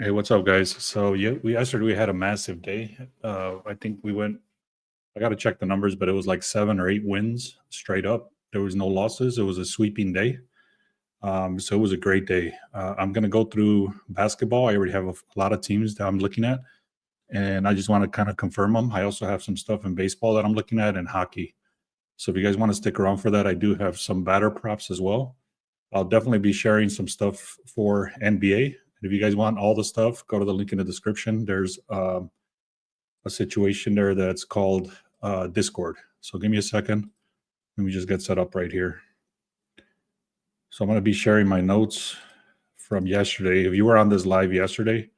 Hey, what's up, guys? So yeah, we yesterday we had a massive day. I think we went. I got to check the numbers, but it was like 7 or 8 wins straight up. There was no losses. It was a sweeping day. So it was a great day. I'm gonna go through basketball. I already have a lot of teams that I'm looking at, and I just want to kind of confirm them. I also have some stuff in baseball that I'm looking at and hockey. So if you guys want to stick around for that, I do have some batter props as well. I'll definitely be sharing some stuff for NBA. And if you guys want all the stuff, go to the link in the description. There's a situation there that's called Discord. So give me a second. Let me just get set up right here. So I'm going to be sharing my notes from yesterday. If you were on this live yesterday,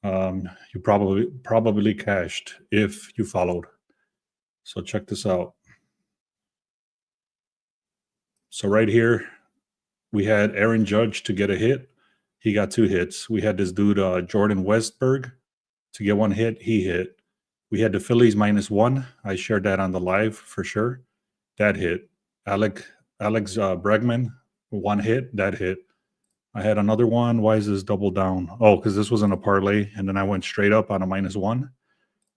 you probably cashed if you followed. So check this out. So right here, we had Aaron Judge to get a hit. He got 2 hits. We had this dude, Jordan Westberg, to get 1 hit. He hit. We had the Phillies -1. I shared that on the live for sure. That hit. Alex Bregman, 1 hit. That hit. I had another one. Why is this double down? Oh, because this was in a parlay, and then I went straight up on a -1.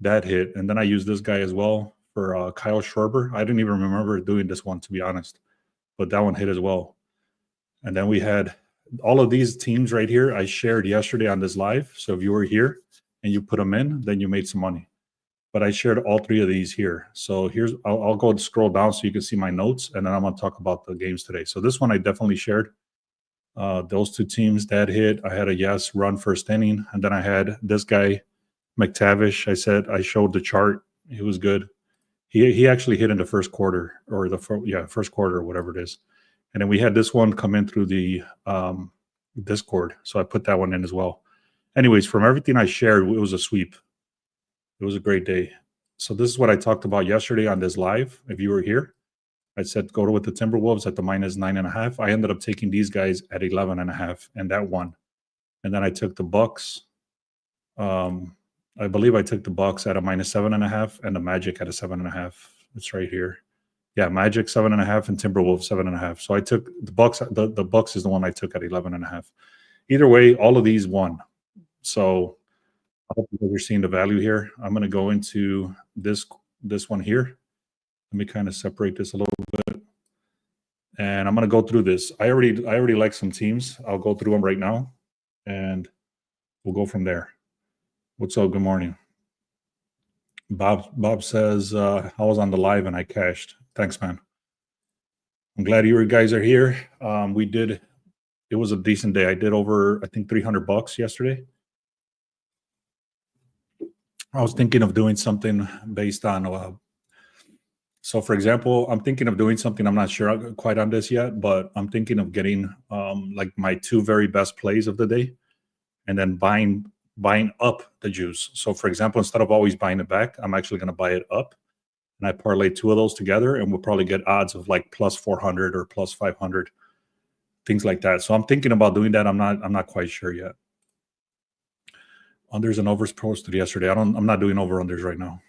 That hit. And then I used this guy as well for Kyle Schwarber. I didn't even remember doing this one, to be honest, but that one hit as well. And then we had all of these teams right here I shared yesterday on this live. So if you were here and you put them in, then you made some money. But I shared all 3 of these here. So I'll go and scroll down so you can see my notes, and then I'm going to talk about the games today. So this one I definitely shared. Those 2 teams that hit, I had a yes run first inning, and then I had this guy McTavish. I showed the chart. He was good. He actually hit in the first quarter or first quarter or whatever it is. And then we had this one come in through the Discord. So I put that one in as well. Anyways, from everything I shared, it was a sweep. It was a great day. So this is what I talked about yesterday on this live. If you were here, I said go with the Timberwolves at the -9.5. I ended up taking these guys at 11.5, and that won. And then I took the Bucks. I believe I took the Bucks at a -7.5 and the Magic at a 7.5. It's right here. Yeah, Magic 7.5 and Timberwolves 7.5. So I took the Bucks. The Bucks is the one I took at 11.5. Either way, all of these won. So I hope you guys are seeing the value here. I'm going to go into this one here. Let me kind of separate this a little bit, and I'm going to go through this. I already like some teams. I'll go through them right now, and we'll go from there. What's up? Good morning. Bob says I was on the live and I cashed. Thanks, man. I'm glad you guys are here. It was a decent day. I did over, I think, $300 yesterday. I was thinking of doing something based on so for example, I'm thinking of doing something. I'm not sure quite on this yet, but I'm thinking of getting like my 2 very best plays of the day and then buying up the juice. So for example, instead of always buying it back, I'm actually going to buy it up, and I parlay 2 of those together, and we'll probably get odds of like +400 or +500, things like that. So I'm thinking about doing that. I'm not quite sure yet. Unders and overs posted yesterday. I'm not doing over unders right now.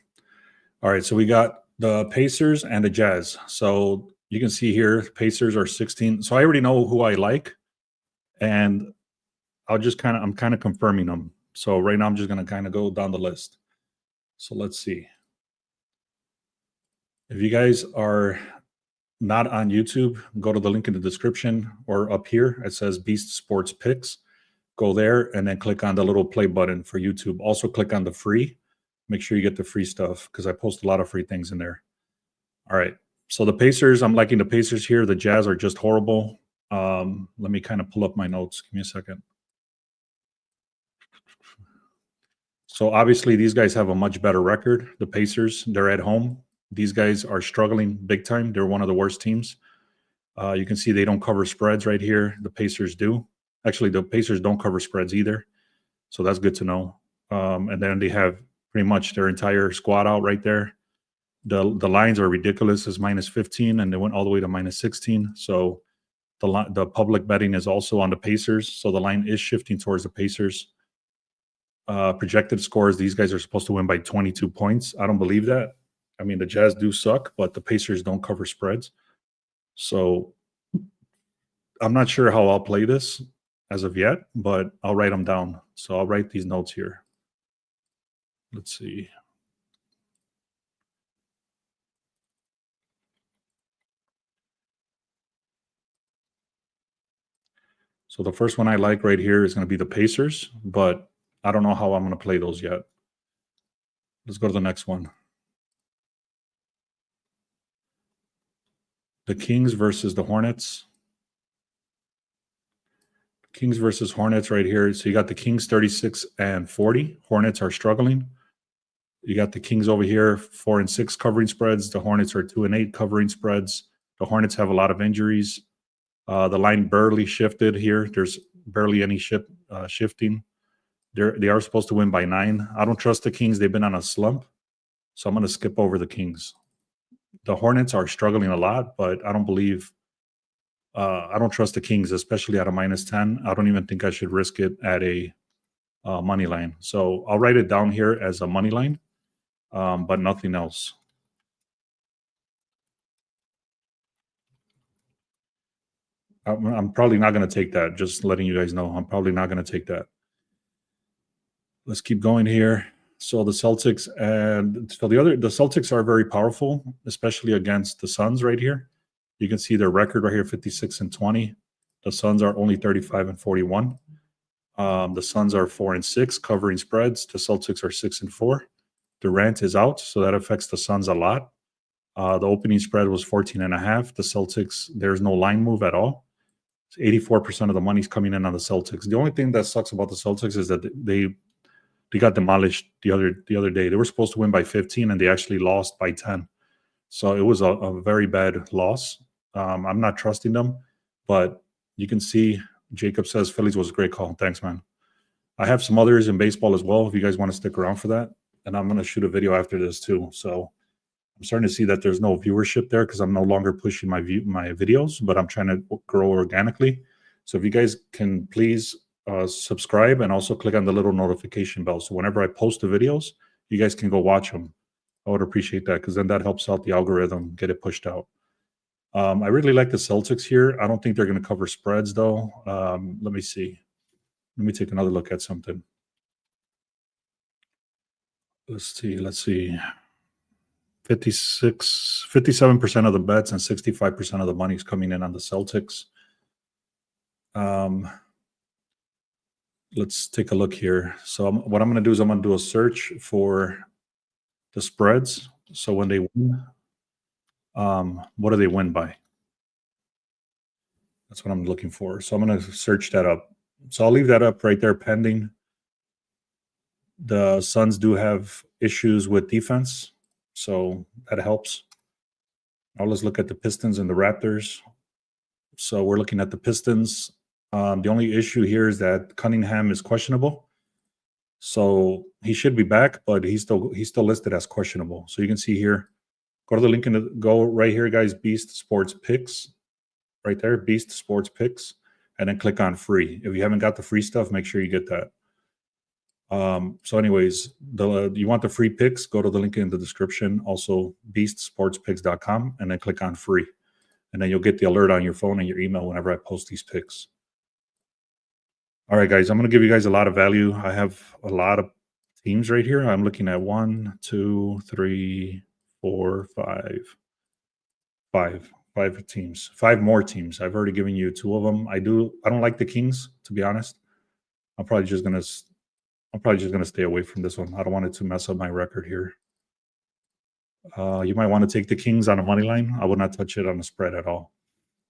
All right, so we got the Pacers and the Jazz. So you can see here, Pacers are 16. So I already know who I like, and I'm kind of confirming them. So right now I'm just going to kind of go down the list. So let's see. If you guys are not on YouTube, go to the link in the description or up here. It says Beast Sports Picks. Go there and then click on the little play button for YouTube. Also click on the free. Make sure you get the free stuff because I post a lot of free things in there. All right. So the Pacers, I'm liking the Pacers here. The Jazz are just horrible. Let me kind of pull up my notes. Give me a second. So obviously these guys have a much better record. The Pacers, they're at home. These guys are struggling big time. They're one of the worst teams. You can see they don't cover spreads right here. The Pacers do. Actually, the Pacers don't cover spreads either. So that's good to know. And then they have pretty much their entire squad out right there. The lines are ridiculous. It's -15, and they went all the way to -16. So the public betting is also on the Pacers. So the line is shifting towards the Pacers. Projected scores, these guys are supposed to win by 22 points. I don't believe that. I mean, the Jazz do suck, but the Pacers don't cover spreads. So I'm not sure how I'll play this. as of yet, but I'll write them down. So I'll write these notes here. Let's see. So the first one I like right here is going to be the Pacers, but I don't know how I'm going to play those yet. Let's go to the next one. The Kings versus the Hornets. Kings versus Hornets right here. So you got the Kings 36 and 40. Hornets are struggling. You got the Kings over here, 4 and 6 covering spreads. The Hornets are 2 and 8 covering spreads. The Hornets have a lot of injuries. The line barely shifted here. There's barely any shifting. They are supposed to win by 9. I don't trust the Kings. They've been on a slump. So I'm going to skip over the Kings. The Hornets are struggling a lot, but I don't trust the Kings, especially at a -10. I don't even think I should risk it at a money line. So I'll write it down here as a money line, but nothing else. I'm probably not going to take that. Just letting you guys know, I'm probably not going to take that. Let's keep going here. So the Celtics the Celtics are very powerful, especially against the Suns right here. You can see their record right here, 56 and 20. The Suns are only 35 and 41. The Suns are 4 and 6 covering spreads. The Celtics are 6 and 4. Durant is out, so that affects the Suns a lot. The opening spread was 14.5. The Celtics, there's no line move at all. 84% of the money's coming in on the Celtics. The only thing that sucks about the Celtics is that they got demolished the other day. They were supposed to win by 15, and they actually lost by 10. So it was a very bad loss. I'm not trusting them, but you can see Jacob says Phillies was a great call. Thanks, man. I have some others in baseball as well if you guys want to stick around for that. And I'm going to shoot a video after this too. So I'm starting to see that there's no viewership there because I'm no longer pushing my videos, but I'm trying to grow organically. So if you guys can please subscribe and also click on the little notification bell. So whenever I post the videos, you guys can go watch them. I would appreciate that because then that helps out the algorithm, get it pushed out. I really like the Celtics here. I don't think they're going to cover spreads, though. Let me see. Let me take another look at something. Let's see. 57% of the bets and 65% of the money is coming in on the Celtics. Let's take a look here. So what I'm going to do is I'm going to do a search for the spreads. So when they win, what do they win by? That's what I'm looking for. So I'm going to search that up. So I'll leave that up right there pending. The Suns do have issues with defense, so that helps. Now let's look at the Pistons and the Raptors. So we're looking at the Pistons. The only issue here is that Cunningham is questionable. So he should be back, but he's still listed as questionable. So you can see here, go to the link go right here, guys, Beast Sports Picks. Right there, Beast Sports Picks, and then click on free. If you haven't got the free stuff, make sure you get that. So anyways, you want the free picks, go to the link in the description, also beastsportspicks.com, and then click on free. And then you'll get the alert on your phone and your email whenever I post these picks. All right, guys, I'm going to give you guys a lot of value. I have a lot of teams right here. I'm looking at 1, 2, 3, 4, 5 teams, 5 more teams. I've already given you 2 of them. I don't like the Kings, to be honest. I'm probably just gonna stay away from this one. I don't want it to mess up my record here. You might want to take the Kings on a money line. I would not touch it on a spread at all.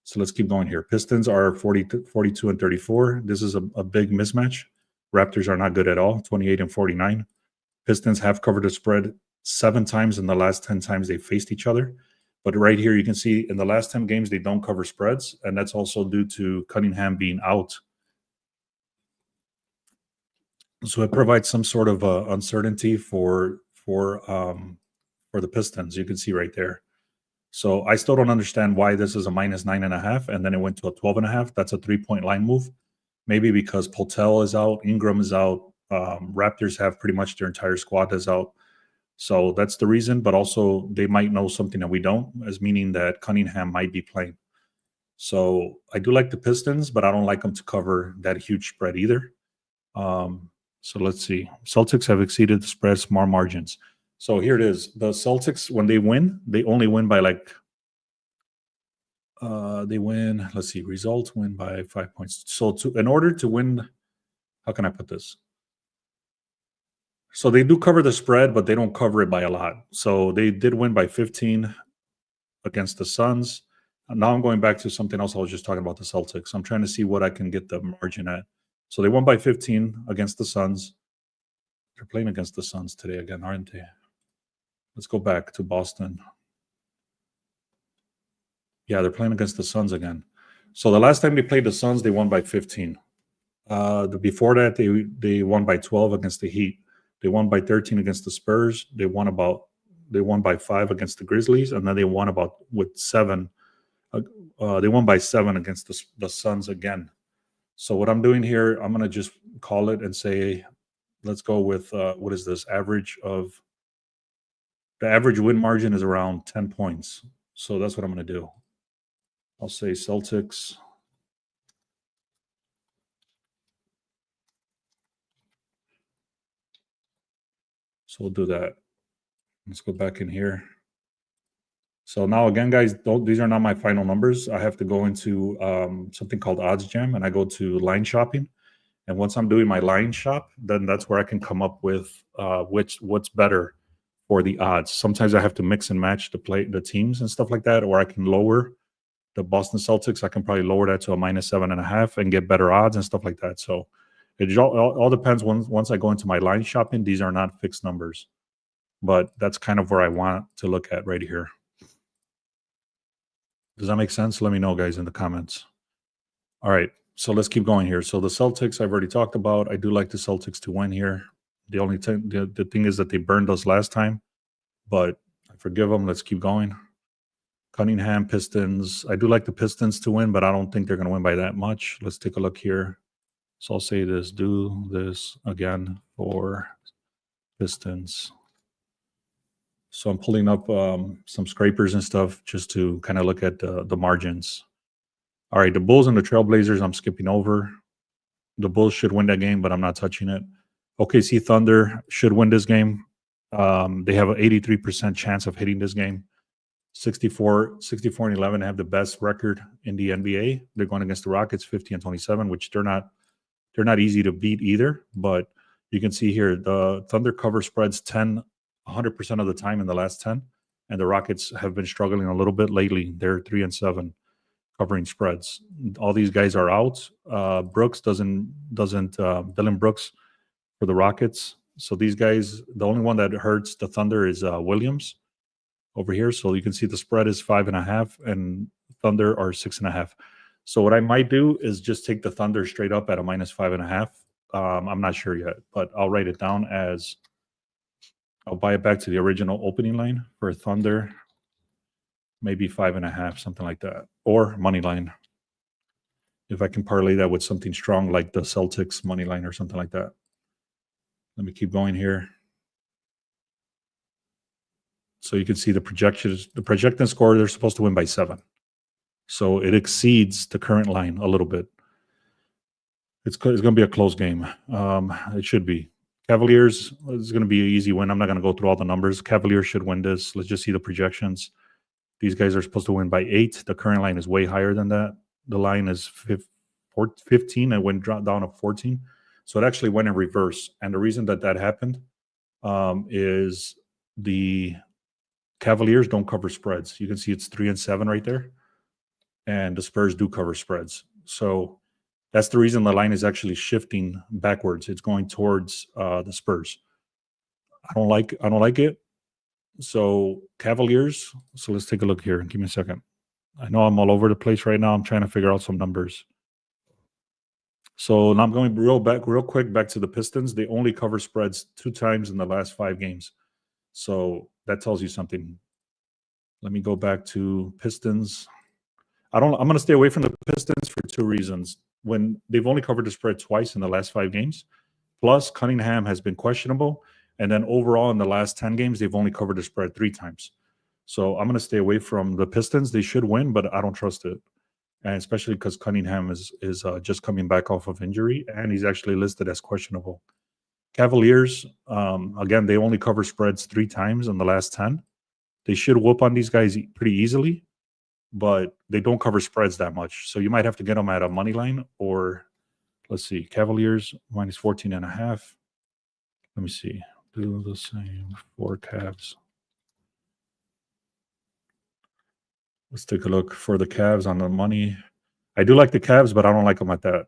So let's keep going here. Pistons are 42 and 34. This is a big mismatch. Raptors are not good at all, 28 and 49. Pistons have covered the spread 7 times in the last 10 times they faced each other. But right here, you can see in the last 10 games, they don't cover spreads. And that's also due to Cunningham being out. So it provides some sort of uncertainty for the Pistons. You can see right there. So I still don't understand why this is a -9.5, and then it went to a 12.5. That's a 3-point line move. Maybe because Potel is out, Ingram is out. Raptors have pretty much their entire squad is out. So that's the reason, but also they might know something that we don't, as meaning that Cunningham might be playing. So I do like the Pistons, but I don't like them to cover that huge spread either. So let's see. Celtics have exceeded the spread small margins. So here it is. The Celtics, when they win, they only win by like they win. Let's see. Results win by 5 points. So in order to win, how can I put this? So they do cover the spread, but they don't cover it by a lot. So they did win by 15 against the Suns. Now I'm going back to something else I was just talking about the Celtics. I'm trying to see what I can get the margin at. So they won by 15 against the Suns. They're playing against the Suns today again, aren't they? Let's go back to Boston. Yeah, they're playing against the Suns again. So the last time they played the Suns, they won by 15. Before that, they won by 12 against the Heat. They won by 13 against the Spurs. They won by 5 against the Grizzlies, and then they won with 7. They won by 7 against the Suns again. So what I'm doing here, I'm gonna just call it and say, let's go with what is this average of? The average win margin is around 10 points. So that's what I'm gonna do. I'll say Celtics. So we'll do that. Let's go back in here. So now again, guys, these are not my final numbers. I have to go into something called Odds Jam, and I go to line shopping. And once I'm doing my line shop, then that's where I can come up with what's better for the odds. Sometimes I have to mix and match the teams and stuff like that, or I can lower the Boston Celtics. I can probably lower that to a -7.5 and get better odds and stuff like that. So it all depends. Once I go into my line shopping, these are not fixed numbers, but that's kind of where I want to look at right here. Does that make sense? Let me know, guys, in the comments. All right, so let's keep going here. So the Celtics, I've already talked about. I do like the Celtics to win here. The only thing, the thing is that they burned us last time, but I forgive them. Let's keep going. Cunningham, Pistons. I do like the Pistons to win, but I don't think they're going to win by that much. Let's take a look here. So I'll say this, do this again for Pistons. So I'm pulling up some scrapers and stuff just to kind of look at the margins. All right, the Bulls and the Trailblazers, I'm skipping over. The Bulls should win that game, but I'm not touching it. OKC Thunder should win this game. They have an 83% chance of hitting this game. 64 and 11 have the best record in the NBA. They're going against the Rockets, 50 and 27, which they're not easy to beat either. But you can see here the Thunder cover spreads 100% of the time in the last 10, and the Rockets have been struggling a little bit lately. They're 3-7 covering spreads. All these guys are out. Brooks doesn't Dylan Brooks for the Rockets. So these guys, the only one that hurts the Thunder is Williams over here. So you can see the spread is 5.5 and Thunder are 6.5. So what I might do is just take the Thunder straight up at a -5.5. I'm not sure yet, but I'll write it down as I'll buy it back to the original opening line for Thunder, maybe 5.5, something like that, or money line. If I can parlay that with something strong like the Celtics money line or something like that. Let me keep going here. So you can see the projections. The projected score, they're supposed to win by 7. So it exceeds the current line a little bit. It's going to be a close game. It should be. Cavaliers is going to be an easy win. I'm not going to go through all the numbers. Cavaliers should win this. Let's just see the projections. These guys are supposed to win by 8. The current line is way higher than that. The line is 15 and went down to 14. So it actually went in reverse. And the reason that happened is the Cavaliers don't cover spreads. You can see it's 3-7 right there. And the Spurs do cover spreads. So that's the reason the line is actually shifting backwards. It's going towards the Spurs. I don't like it. So Cavaliers. So let's take a look here. Give me a second. I know I'm all over the place right now. I'm trying to figure out some numbers. So now I'm going real quick back to the Pistons. They only cover spreads 2 times in the last 5 games. So that tells you something. Let me go back to Pistons. I'm going to stay away from the Pistons for 2 reasons. When they've only covered the spread twice in the last 5 games, plus Cunningham has been questionable, and then overall in the last 10 games, they've only covered the spread 3 times. So I'm going to stay away from the Pistons. They should win, but I don't trust it. and especially because Cunningham is just coming back off of injury, and he's actually listed as questionable. Cavaliers, again, they only cover spreads 3 times in the last 10. They should whoop on these guys pretty easily, but they don't cover spreads that much. So you might have to get them at a money line or, let's see, Cavaliers minus 14.5. Let me see. Do the same for Cavs. Let's take a look for the Cavs on the money. I do like the Cavs, but I don't like them at that.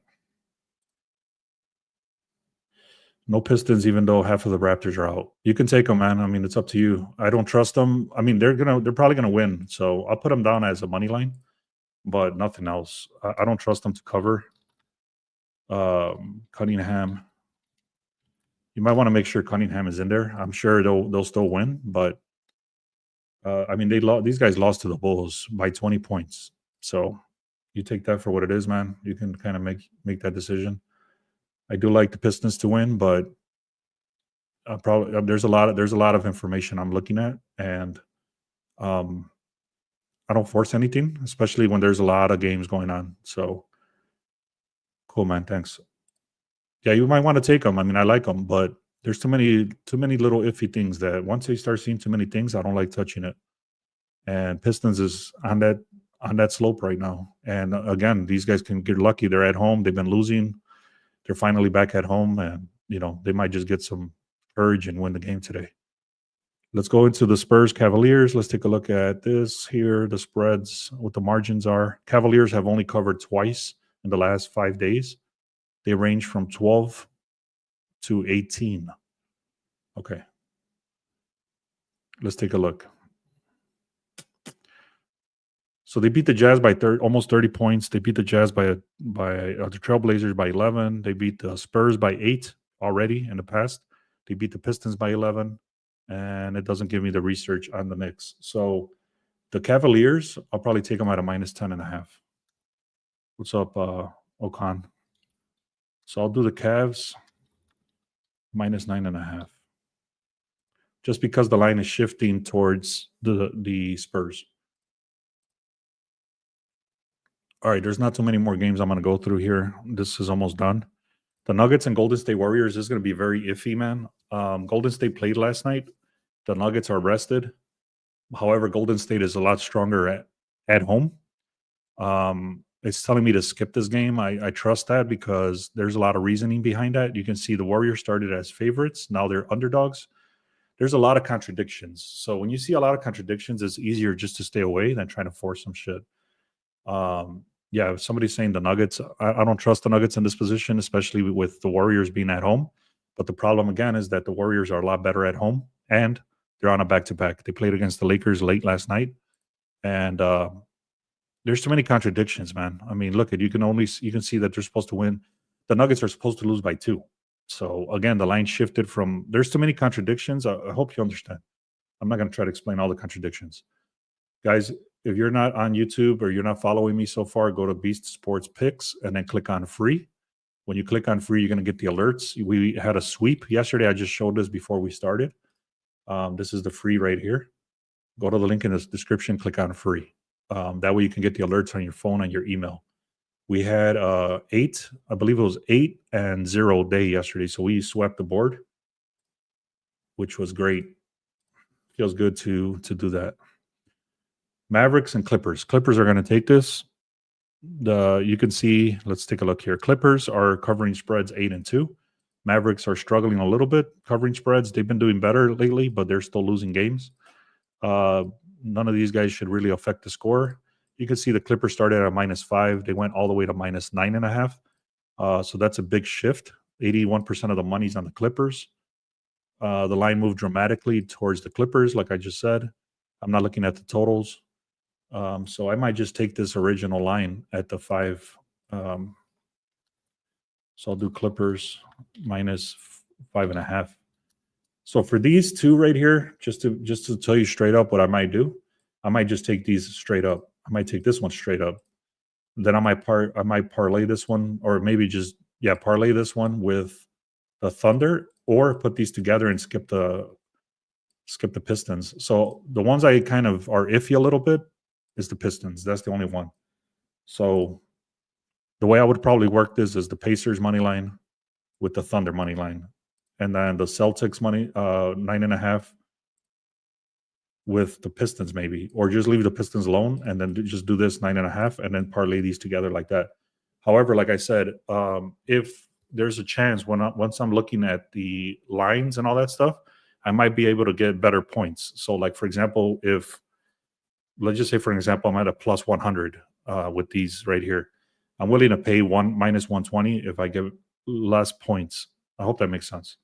No Pistons, even though half of the Raptors are out. You can take them, man. I mean, it's up to you. I don't trust them. I mean, they're probably gonna win. So I'll put them down as a money line, but nothing else. I don't trust them to cover. Cunningham. You might want to make sure Cunningham is in there. I'm sure they'll still win, but I mean, these guys lost to the Bulls by 20 points. So you take that for what it is, man. You can kind of make that decision. I do like the Pistons to win, but probably there's a lot of information I'm looking at, and I don't force anything, especially when there's a lot of games going on. So cool, man. Thanks. Yeah, you might want to take them. I mean, I like them, but there's too many little iffy things that once they start seeing too many things, I don't like touching it. And Pistons is on that slope right now. And again, these guys can get lucky. They're at home. They've been losing. They're finally back at home, and they might just get some courage and win the game today. Let's go into the Spurs Cavaliers. Let's take a look at this here. The spreads, what the margins are. Cavaliers have only covered twice in the last 5 days. They range from 12 to 18. Okay. Let's take a look. So they beat the Jazz by almost 30 points. They beat the Jazz by the Trailblazers by 11. They beat the Spurs by 8 already in the past. They beat the Pistons by 11, and it doesn't give me the research on the Knicks. So the Cavaliers, I'll probably take them at a minus 10.5. What's up, Okan? So I'll do the Cavs minus 9.5, just because the line is shifting towards the Spurs. All right, there's not too many more games I'm going to go through here. This is almost done. The Nuggets and Golden State Warriors is going to be very iffy, man. Golden State played last night. The Nuggets are rested. However, Golden State is a lot stronger at home. It's telling me to skip this game. I trust that because there's a lot of reasoning behind that. You can see the Warriors started as favorites. Now they're underdogs. There's a lot of contradictions. So when you see a lot of contradictions, it's easier just to stay away than trying to force some shit. Yeah, if somebody's saying the Nuggets, I don't trust the Nuggets in this position, especially with the Warriors being at home. But the problem, again, is that the Warriors are a lot better at home, and they're on a back-to-back. They played against the Lakers late last night, and there's too many contradictions, man. I mean, look, you can see that they're supposed to win. The Nuggets are supposed to lose by 2. So, again, the line shifted from – there's too many contradictions. I hope you understand. I'm not going to try to explain all the contradictions. Guys, if you're not on YouTube or you're not following me so far, go to Beast Sports Picks and then click on free. When you click on free, you're going to get the alerts. We had a sweep yesterday. I just showed this before we started. This is the free right here. Go to the link in the description, click on free. That way you can get the alerts on your phone and your email. We had 8, I believe it was 8 and 0 day yesterday. So we swept the board, which was great. Feels good to do that. Mavericks and Clippers. Clippers are going to take this. You can see, let's take a look here. Clippers are covering spreads 8 and 2. Mavericks are struggling a little bit covering spreads. They've been doing better lately, but they're still losing games. None of these guys should really affect the score. You can see the Clippers started at -5. They went all the way to minus 9.5. So that's a big shift. 81% of the money's on the Clippers. The line moved dramatically towards the Clippers, like I just said. I'm not looking at the totals. So I might just take this original line at the 5. So I'll do Clippers minus 5.5. So for these two right here, just to tell you straight up what I might do, I might just take these straight up. I might take this one straight up. Then I might parlay this one, or maybe just parlay this one with the Thunder, or put these together and skip the Pistons. So the ones I kind of are iffy a little bit is the Pistons. That's the only one. So the way I would probably work this is the Pacers money line with the Thunder money line, and then the Celtics money 9.5 with the Pistons maybe, or just leave the Pistons alone and then just do this 9.5 and then parlay these together like that. However, like I said, if there's a chance once I'm looking at the lines and all that stuff, I might be able to get better points. So, like for example, if let's just say for example I'm at a plus 100 with these right here, I'm willing to pay one minus 120 if I get less points. I hope that makes sense.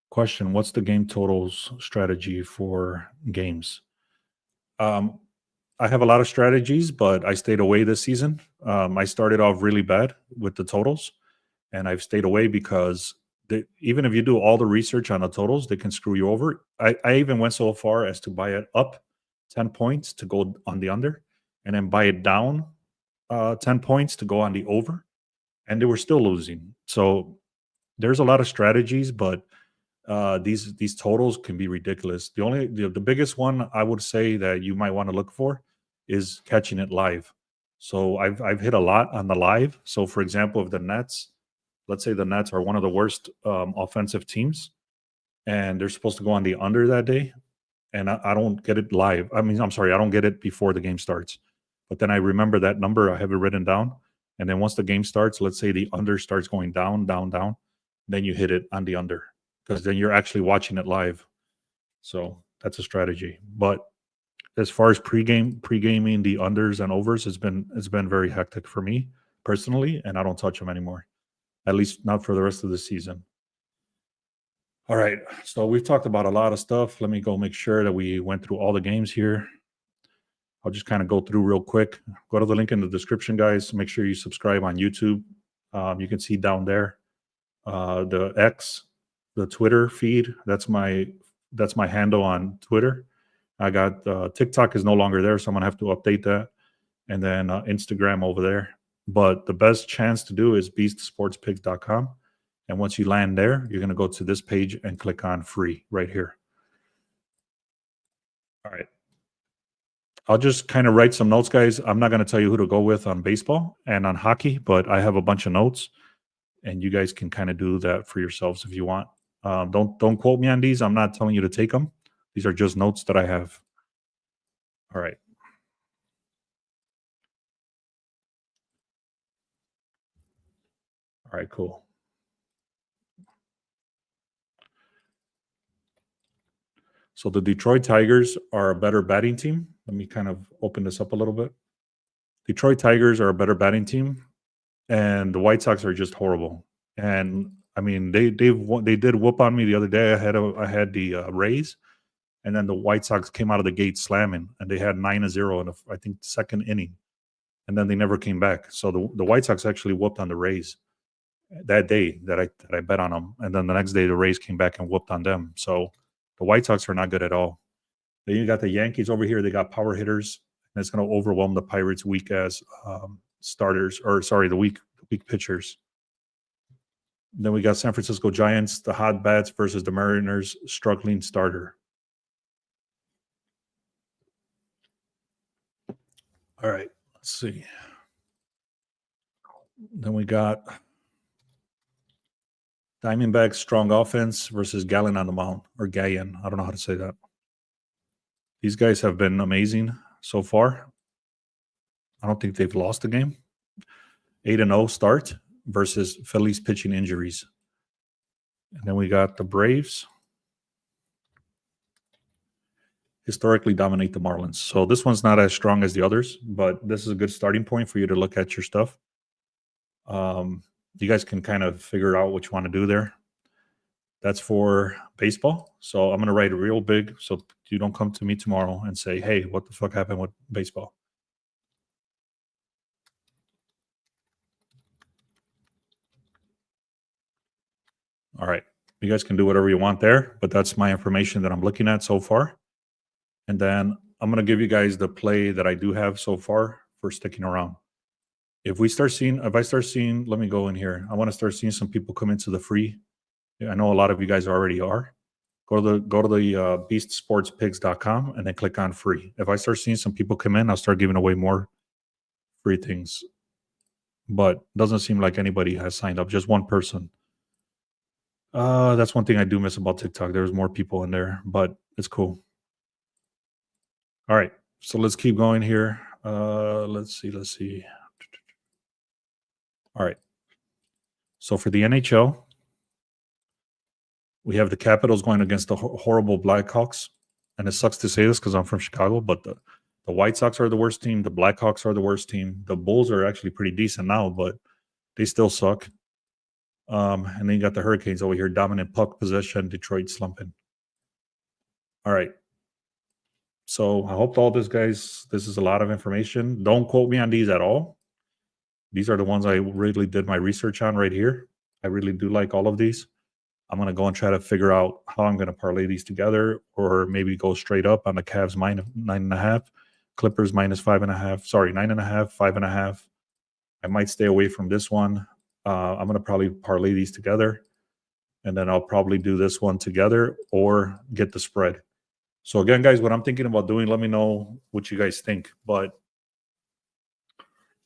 Question: what's the game totals strategy for games? Um, I have a lot of strategies, but I stayed away this season. I started off really bad with the totals, and I've stayed away because even if you do all the research on the totals, they can screw you over. I even went so far as to buy it up 10 points to go on the under, and then buy it down 10 points to go on the over, and they were still losing. So there's a lot of strategies, but these totals can be ridiculous. The biggest one I would say that you might want to look for is catching it live. So I've hit a lot on the live. So for example, if the Nets, let's say the Nets are one of the worst offensive teams, and they're supposed to go on the under that day, and I don't get it live. I mean, I'm sorry, I don't get it before the game starts. But then I remember that number, I have it written down, and then once the game starts, let's say the under starts going down, down, down, then you hit it on the under because then you're actually watching it live. So that's a strategy. But as far as pre-gaming the unders and overs, it's been very hectic for me personally, and I don't touch them anymore. At least not for the rest of the season. All right. So we've talked about a lot of stuff. Let me go make sure that we went through all the games here. I'll just kind of go through real quick. Go to the link in the description, guys. Make sure you subscribe on YouTube. You can see down there the X, the Twitter feed. That's my handle on Twitter. I got TikTok is no longer there, so I'm gonna have to update that, and then Instagram over there. But the best chance to do is beastsportspigs.com, and once you land there, you're gonna go to this page and click on free right here. All right. I'll just kind of write some notes, guys. I'm not going to tell you who to go with on baseball and on hockey, but I have a bunch of notes, and you guys can kind of do that for yourselves if you want. Don't quote me on these. I'm not telling you to take them. These are just notes that I have. All right. All right, cool. So the Detroit Tigers are a better batting team. Let me kind of open this up a little bit. Detroit Tigers are a better batting team, and the White Sox are just horrible. And I mean, they did whoop on me the other day. I had the Rays, and then the White Sox came out of the gate slamming, and they had 9-0 in I think second inning, and then they never came back. So the White Sox actually whooped on the Rays that day that I bet on them, and then the next day the Rays came back and whooped on them. So the White Sox are not good at all. Then you got the Yankees over here. They got power hitters, and it's going to overwhelm the Pirates' weak as starters, or sorry, the weak pitchers. Then we got San Francisco Giants, the hot bats versus the Mariners, struggling starter. All right, let's see. Then we got Diamondbacks, strong offense versus Gallon on the mound, or Gallen. I don't know how to say that. These guys have been amazing so far. I don't think they've lost a game. 8-0 start versus Phillies pitching injuries. And then we got the Braves. Historically dominate the Marlins. So this one's not as strong as the others, but this is a good starting point for you to look at your stuff. You guys can kind of figure out what you want to do there. That's for baseball. So I'm going to write it real big so you don't come to me tomorrow and say, hey, what the fuck happened with baseball? All right. You guys can do whatever you want there, but that's my information that I'm looking at so far. And then I'm going to give you guys the play that I do have so far for sticking around. If I start seeing, let me go in here. I want to start seeing some people come into the free. I know a lot of you guys already are. Go to the beastsportspigs.com and then click on free. If I start seeing some people come in, I'll start giving away more free things. But doesn't seem like anybody has signed up. Just one person. That's one thing I do miss about TikTok. There's more people in there, but it's cool. All right, so let's keep going here. Let's see. All right. So for the NHL, we have the Capitals going against the horrible Blackhawks. And it sucks to say this because I'm from Chicago, but the White Sox are the worst team. The Blackhawks are the worst team. The Bulls are actually pretty decent now, but they still suck. And then you got the Hurricanes over here, dominant puck possession, Detroit slumping. All right. So I hope all this, guys, this is a lot of information. Don't quote me on these at all. These are the ones I really did my research on right here. I really do like all of these. I'm going to go and try to figure out how I'm going to parlay these together, or maybe go straight up on the Cavs minus 9.5, Clippers minus 5.5. Sorry, 9.5, 5.5. I might stay away from this one. I'm going to probably parlay these together, and then I'll probably do this one together or get the spread. So again, guys, what I'm thinking about doing, let me know what you guys think. But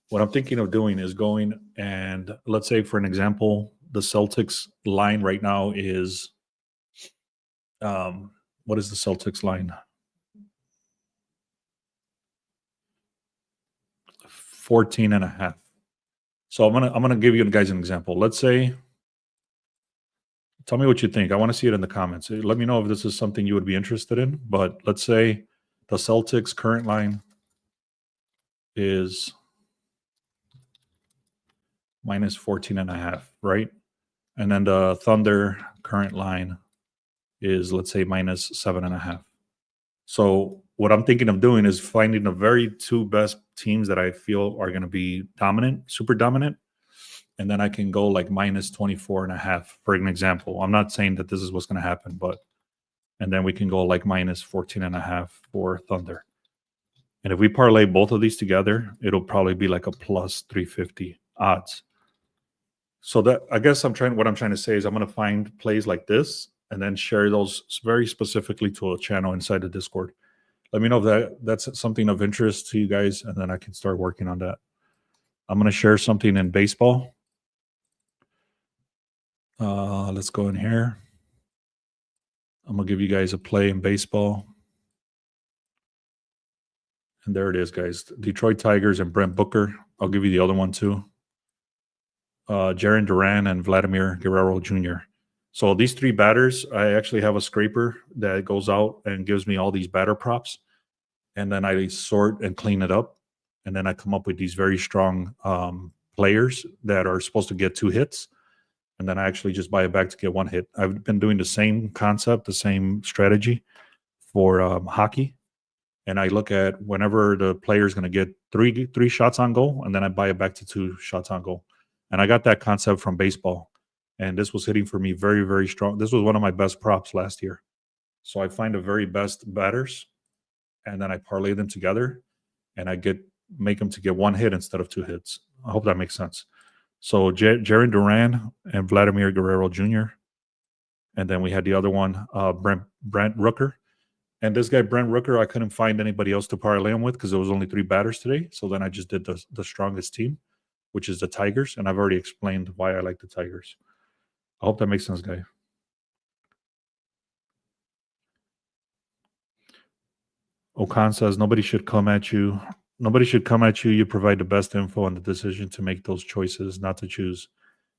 what I'm thinking of doing is going and, let's say, for an example, the Celtics line right now is, what is the Celtics line? 14.5. So I'm gonna give you guys an example. Let's say, tell me what you think. I want to see it in the comments. Let me know if this is something you would be interested in. But let's say the Celtics current line is minus 14.5, right? And then the Thunder current line is, let's say, minus 7.5. So what I'm thinking of doing is finding the very two best teams that I feel are going to be dominant, super dominant. And then I can go like minus 24.5, for an example. I'm not saying that this is what's going to happen, but, and then we can go like minus 14.5 for Thunder. And if we parlay both of these together, it'll probably be like a plus 350 odds. So that, I guess what I'm trying to say is I'm going to find plays like this and then share those very specifically to a channel inside the Discord. Let me know if that's something of interest to you guys, and then I can start working on that. I'm going to share something in baseball. Let's go in here. I'm going to give you guys a play in baseball. And there it is, guys. Detroit Tigers and Brent Booker. I'll give you the other one too. Jarren Duran and Vladimir Guerrero Jr. So these three batters, I actually have a scraper that goes out and gives me all these batter props. And then I sort and clean it up. And then I come up with these very strong players that are supposed to get 2 hits. And then I actually just buy it back to get 1 hit. I've been doing the same concept, the same strategy for hockey. And I look at whenever the player is going to get three shots on goal, and then I buy it back to 2 shots on goal. And I got that concept from baseball. And this was hitting for me very, very strong. This was one of my best props last year. So I find the very best batters, and then I parlay them together, and I make them to get 1 hit instead of 2 hits. I hope that makes sense. So Jarren Duran and Vladimir Guerrero Jr. And then we had the other one, Brent Rooker. And this guy, Brent Rooker, I couldn't find anybody else to parlay him with because there was only 3 batters today. So then I just did the strongest team, which is the Tigers. And I've already explained why I like the Tigers. I hope that makes sense, guy. Okan says, nobody should come at you. Nobody should come at you. You provide the best info and the decision to make those choices, not to choose.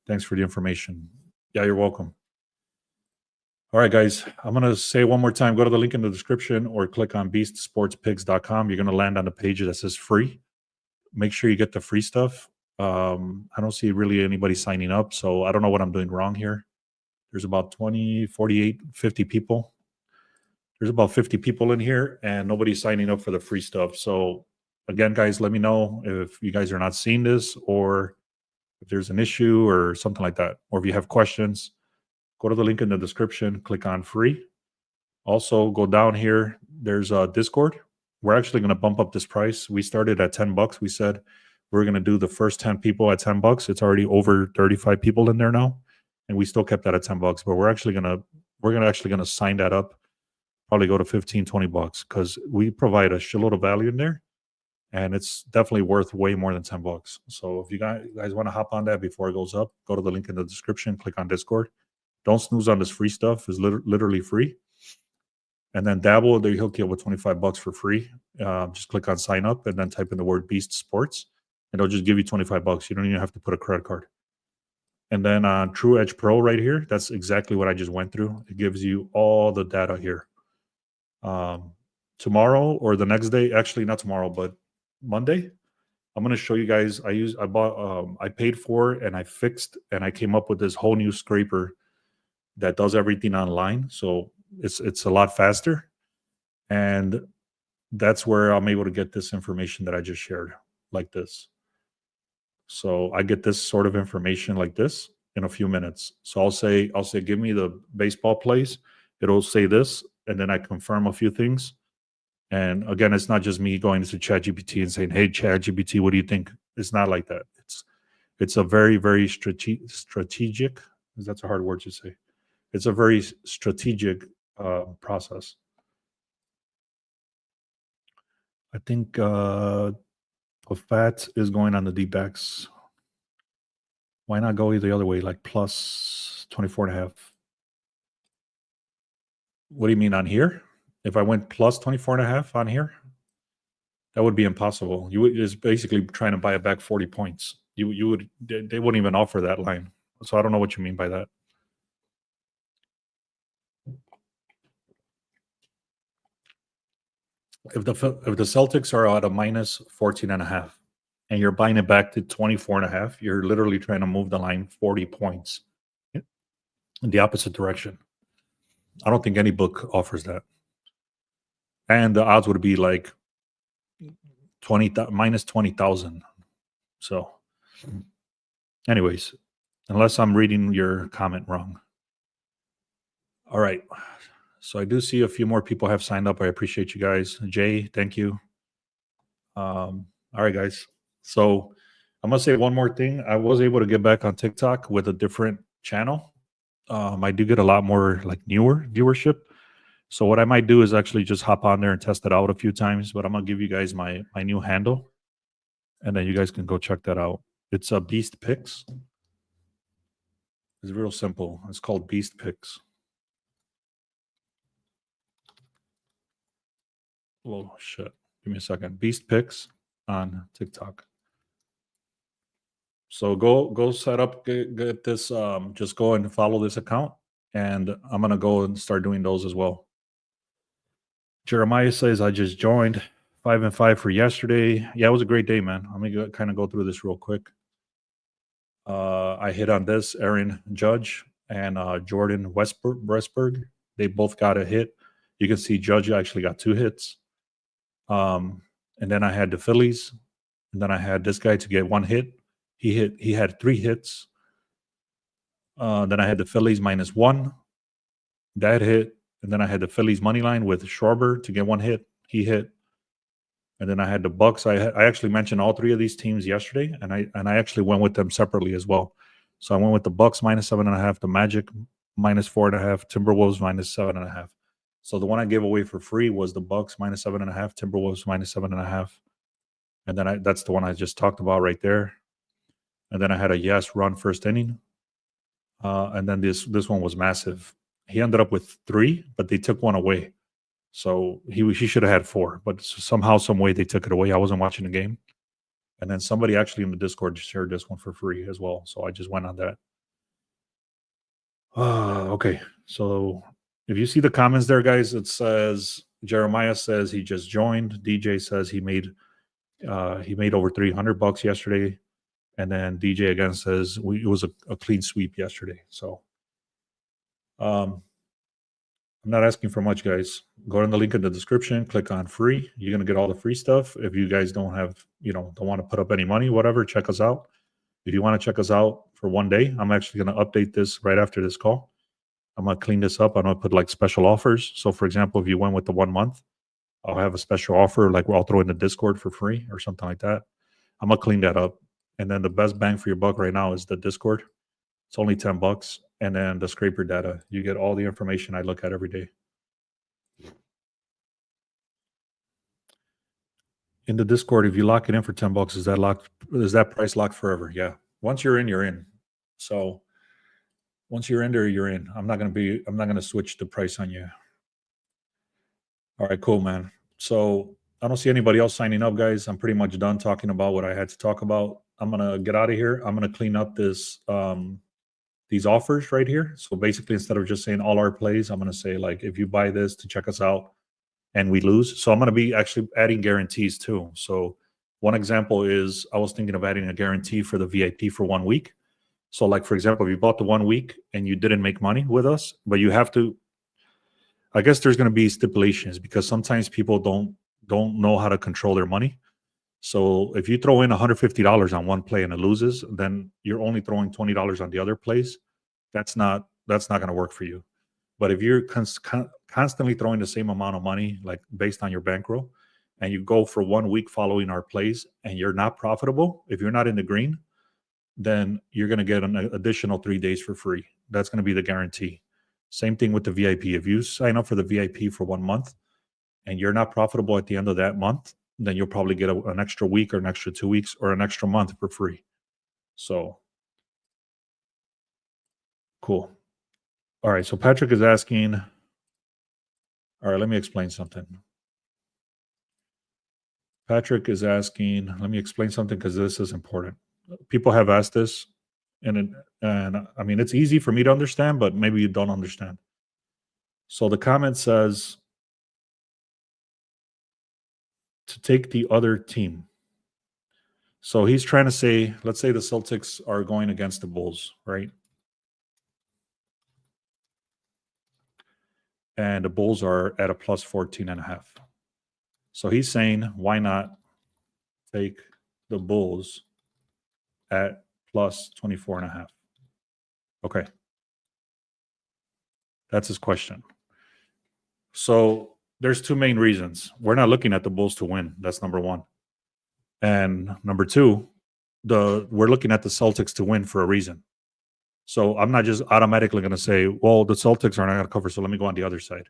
Thanks for the information. Yeah, you're welcome. All right, guys, I'm going to say it one more time. Go to the link in the description or click on beastsportspigs.com. You're going to land on the page that says free. Make sure you get the free stuff. I don't see really anybody signing up, so I don't know what I'm doing wrong here. There's about 20, 48, 50 people. There's about 50 people in here, and nobody's signing up for the free stuff. So, again, guys, let me know if you guys are not seeing this, or if there's an issue or something like that, or if you have questions. Go to the link in the description, click on free. Also, go down here. There's a Discord. We're actually going to bump up this price. We started at $10. We said we're going to do the first 10 people at $10. It's already over 35 people in there now, and we still kept that at $10. But we're actually going to we're actually gonna sign that up. Probably go to 15, 20 bucks because we provide a shitload of value in there, and it's definitely worth way more than 10 bucks. So if you guys want to hop on that before it goes up, go to the link in the description, click on Discord. Don't snooze on this free stuff. It's literally free. And then Dabble, they hook you up with 25 bucks for free. Just click on sign up and then type in the word Beast Sports, and they'll just give you 25 bucks. You don't even have to put a credit card. And then on True Edge Pro right here, that's exactly what I just went through. It gives you all the data here. Tomorrow or the next day, actually not tomorrow, but Monday, I'm going to show you guys. I paid for it and I fixed and I came up with this whole new scraper that does everything online. So it's a lot faster. And that's where I'm able to get this information that I just shared like this. So I get this sort of information like this in a few minutes. So I'll say, give me the baseball plays. It'll say this, and then I confirm a few things. And again, it's not just me going to ChatGPT and saying, "Hey, ChatGPT, what do you think?" It's not like that. It's a very, very strategic. That's a hard word to say. It's a very strategic process. I think fat is going on the D-backs. Why not go the other way, like plus 24.5? What do you mean on here? If I went plus 24.5 on here, that would be impossible. You would just basically trying to buy it back 40 points. They wouldn't even offer that line. So I don't know what you mean by that. If the Celtics are at a minus 14.5 and you're buying it back to 24.5, you're literally trying to move the line 40 points in the opposite direction. I don't think any book offers that. And the odds would be like minus 20,000. So anyways, unless I'm reading your comment wrong. All right. So I do see a few more people have signed up. I appreciate you guys. Jay, thank you. All right, guys. So I'm going to say one more thing. I was able to get back on TikTok with a different channel. I do get a lot more like newer viewership. So what I might do is actually just hop on there and test it out a few times. But I'm going to give you guys my new handle. And then you guys can go check that out. It's a Beast Picks. It's real simple. It's called Beast Picks. Oh, shit. Give me a second. Beast Picks on TikTok. So go set up, get this. Just go and follow this account. And I'm going to go and start doing those as well. Jeremiah says, I just joined 5-5 for yesterday. Yeah, it was a great day, man. Let me kind of go through this real quick. I hit on this, Aaron Judge and Jordan Westberg. They both got a hit. You can see Judge actually got 2 hits. And then I had the Phillies. And then I had this guy to get 1 hit. He had 3 hits. Then I had the Phillies -1. That hit. And then I had the Phillies money line with Schwarber to get 1 hit. He hit. And then I had the Bucks. I actually mentioned all 3 of these teams yesterday, and I actually went with them separately as well. So I went with the Bucks -7.5, the Magic -4.5, Timberwolves -7.5. So the one I gave away for free was the Bucks -7.5, Timberwolves -7.5, and then that's the one I just talked about right there. And then I had a Yes run first inning, and then this one was massive. He ended up with 3, but they took 1 away. So he should have had 4, but somehow, some way they took it away. I wasn't watching the game. And then somebody actually in the Discord shared this one for free as well. So I just went on that. Okay. So if you see the comments there, guys, it says Jeremiah says he just joined. DJ says he made over $300 yesterday. And then DJ again says it was a clean sweep yesterday. So I'm not asking for much, guys. Go to the link in the description, click on free. You're going to get all the free stuff. If you guys don't want to put up any money, whatever, check us out. If you want to check us out for 1 day, I'm actually going to update this right after this call. I'm going to clean this up. I'm going to put like special offers. So for example, if you went with the 1 month, I'll have a special offer, like I'll throw in the Discord for free or something like that. I'm going to clean that up. And then the best bang for your buck right now is the Discord. It's only $10. and then the scraper data. You get all the information I look at every day. In the Discord, if you lock it in for $10, is that price locked forever? Yeah. Once you're in, you're in. So once you're in there, you're in. I'm not gonna switch the price on you. All right, cool, man. So I don't see anybody else signing up, guys. I'm pretty much done talking about what I had to talk about. I'm gonna get out of here. I'm gonna clean up these offers right here. So basically, instead of just saying all our plays, I'm gonna say like if you buy this to check us out and we lose. So I'm gonna be actually adding guarantees too. So one example is I was thinking of adding a guarantee for the VIP for 1 week. So like for example, if you bought the 1 week and you didn't make money with us, but you have to, I guess there's going to be stipulations because sometimes people don't know how to control their money. So if you throw in $150 on one play and it loses, then you're only throwing $20 on the other plays. That's not going to work for you. But if you're constantly throwing the same amount of money, like based on your bankroll, and you go for 1 week following our plays and you're not profitable, if you're not in the green, then you're going to get an additional 3 days for free. That's going to be the guarantee. Same thing with the VIP. If you sign up for the VIP for 1 month and you're not profitable at the end of that month, then you'll probably get an extra week or an extra 2 weeks or an extra month for free. So, cool. All right. So Patrick is asking, all right, let me explain something. Patrick is asking, let me explain something because this is important. People have asked this, and I mean, it's easy for me to understand, but maybe you don't understand. So the comment says to take the other team. So he's trying to say, let's say the Celtics are going against the Bulls, right? And the Bulls are at a plus 14.5. So he's saying, why not take the Bulls at plus 24.5? Okay. That's his question. So there's two main reasons. We're not looking at the Bulls to win. That's number one. And number two, we're looking at the Celtics to win for a reason. So I'm not just automatically going to say, well, the Celtics are not going to cover, so let me go on the other side.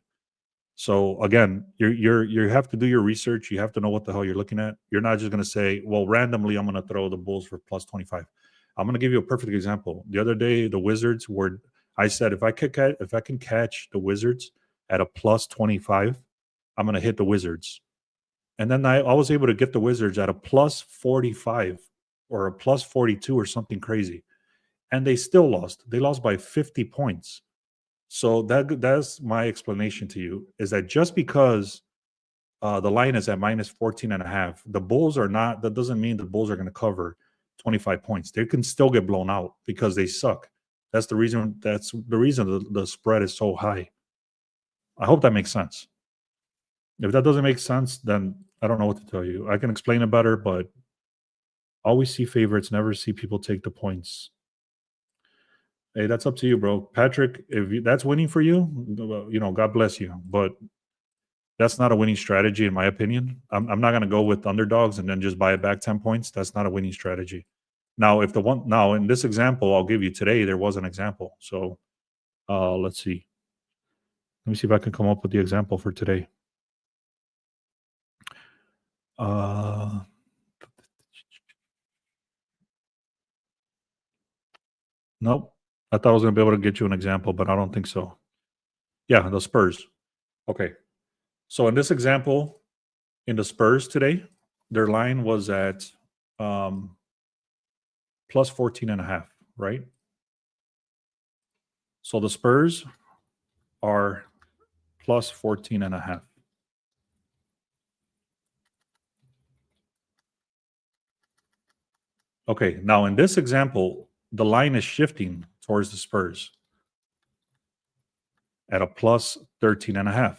So again, you have to do your research. You have to know what the hell you're looking at. You're not just going to say, well, randomly I'm going to throw the Bulls for plus 25. I'm going to give you a perfect example. The other day, the Wizards were. I said if I can catch the Wizards at a plus 25, I'm going to hit the Wizards. And then I was able to get the Wizards at a plus 45 or a plus 42 or something crazy, and they still lost. They lost by 50 points. So that's my explanation to you, is that just because the line is at minus 14.5, the Bulls are not, that doesn't mean the Bulls are going to cover 25 points. They can still get blown out because they suck. That's the reason the spread is so high. I hope that makes sense. If that doesn't make sense, then I don't know what to tell you. I can explain it better, but always see favorites, never see people take the points. Hey, that's up to you, bro. Patrick, if that's winning for you, God bless you. But that's not a winning strategy, in my opinion. I'm not going to go with underdogs and then just buy it back 10 points. That's not a winning strategy. Now, in this example I'll give you today, there was an example. So let's see. Let me see if I can come up with the example for today. Nope. I thought I was going to be able to get you an example, but I don't think so. Yeah, the Spurs. Okay. So in this example, in the Spurs today, their line was at plus 14.5, right? So the Spurs are plus 14.5. Okay, now in this example, the line is shifting towards the Spurs at a plus 13.5.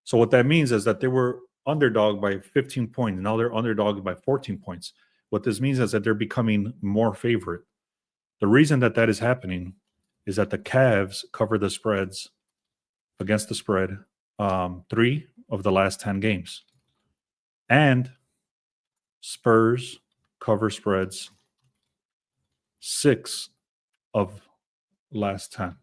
So what that means is that they were underdog by 15 points. Now they're underdog by 14 points. What this means is that they're becoming more favorite. The reason that is happening is that the Cavs cover the spreads against the spread 3 of the last 10 games. And Spurs cover spreads 6 of last 10.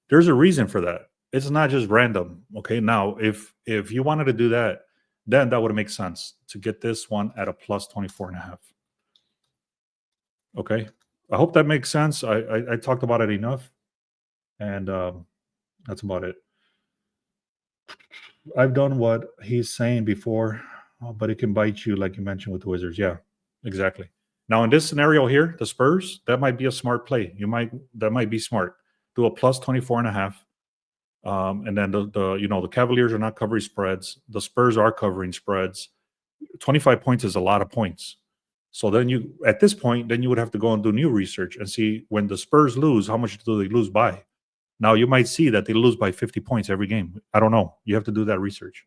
There's a reason for that. It's not just random. Okay. Now, if you wanted to do that, then that would make sense to get this one at a plus 24.5. Okay. I hope that makes sense. I talked about it enough. And that's about it. I've done what he's saying before, but it can bite you, like you mentioned with the Wizards. Yeah, exactly. Now in this scenario here, the Spurs, that might be a smart play. That might be smart. Do a plus 24.5. And then the Cavaliers are not covering spreads. The Spurs are covering spreads. 25 points is a lot of points. So then at this point, then you would have to go and do new research and see when the Spurs lose, how much do they lose by? Now you might see that they lose by 50 points every game. I don't know. You have to do that research.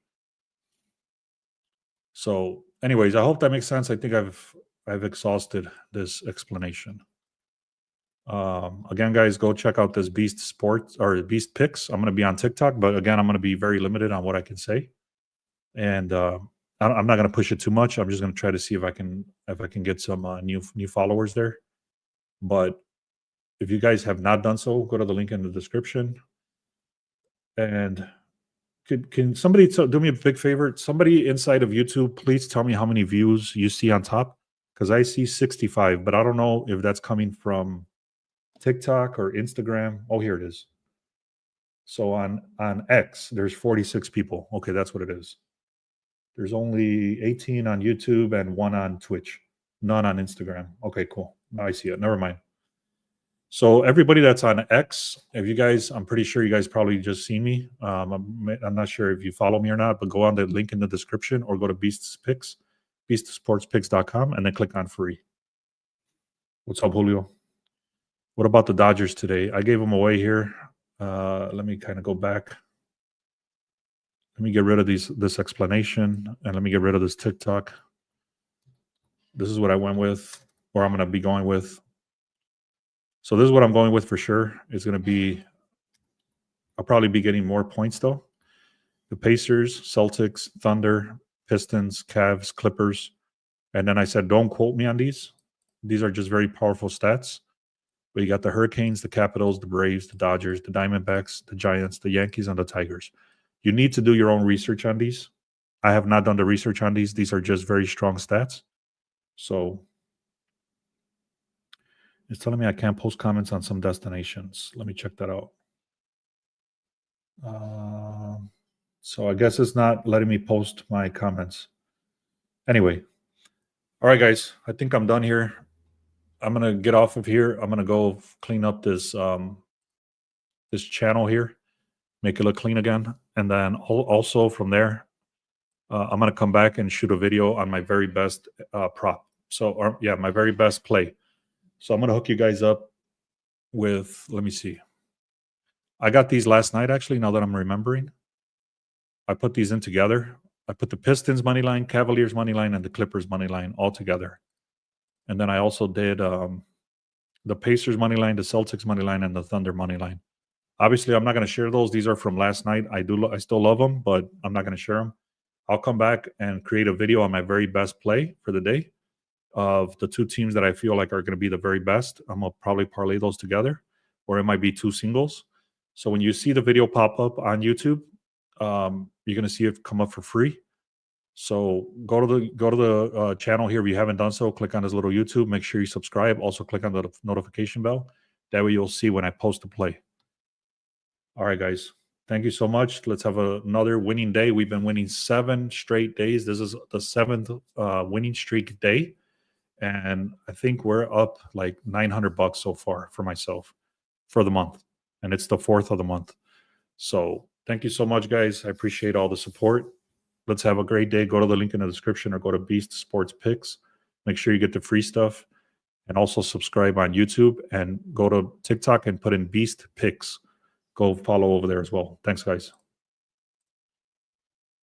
So, anyways, I hope that makes sense. I think I've exhausted this explanation. Again, guys, go check out this Beast Sports or Beast Picks. I'm going to be on TikTok, but again, I'm going to be very limited on what I can say, and I'm not going to push it too much. I'm just going to try to see if I can get some new followers there. But if you guys have not done so, go to the link in the description. And can somebody do me a big favor? Somebody inside of YouTube, please tell me how many views you see on top, because I see 65, but I don't know if that's coming from TikTok or Instagram. Oh, here it is. So on X, there's 46 people. Okay, that's what it is. There's only 18 on YouTube and 1 on Twitch. None on Instagram. Okay, cool. Now I see it. Never mind. So everybody that's on X, if you guys, I'm pretty sure you guys probably just seen me. I'm not sure if you follow me or not, but go on the link in the description or go to Beast's Picks, beastsportspicks.com, and then click on free. What's up, Julio? What about the Dodgers today? I gave them away here. Let me kind of go back. Let me get rid of this explanation, and let me get rid of this TikTok. This is what I went with, or I'm going to be going with. So this is what I'm going with for sure. It's going to be, I'll probably be getting more points though. The Pacers, Celtics, Thunder, Pistons, Cavs, Clippers. And then I said, don't quote me on these. These are just very powerful stats. But you got the Hurricanes, the Capitals, the Braves, the Dodgers, the Diamondbacks, the Giants, the Yankees, and the Tigers. You need to do your own research on these. I have not done the research on these. These are just very strong stats. So it's telling me I can't post comments on some destinations. Let me check that out. So I guess it's not letting me post my comments. Anyway. All right, guys. I think I'm done here. I'm going to get off of here. I'm going to go clean up this this channel here, make it look clean again. And then also from there, I'm going to come back and shoot a video on my very best prop. So, my very best play. So I'm going to hook you guys up with, let me see. I got these last night, actually, now that I'm remembering. I put these in together. I put the Pistons money line, Cavaliers money line, and the Clippers money line all together. And then I also did the Pacers money line, the Celtics money line, and the Thunder money line. Obviously, I'm not going to share those. These are from last night. I still love them, but I'm not going to share them. I'll come back and create a video on my very best play for the day of the two teams that I feel like are going to be the very best. I'm going to probably parlay those together, or it might be two singles. So when you see the video pop up on YouTube, you're going to see it come up for free. So go to the channel here if you haven't done so. Click on this little YouTube. Make sure you subscribe. Also click on the notification bell. That way you'll see when I post a play. All right, guys. Thank you so much. Let's have another winning day. We've been winning 7 straight days. This is the 7th winning streak day. And I think we're up like $900 so far for myself for the month. And it's the 4th of the month. So thank you so much, guys. I appreciate all the support. Let's have a great day. Go to the link in the description or go to Beast Sports Picks. Make sure you get the free stuff. And also subscribe on YouTube and go to TikTok and put in Beast Picks. Go follow over there as well. Thanks, guys.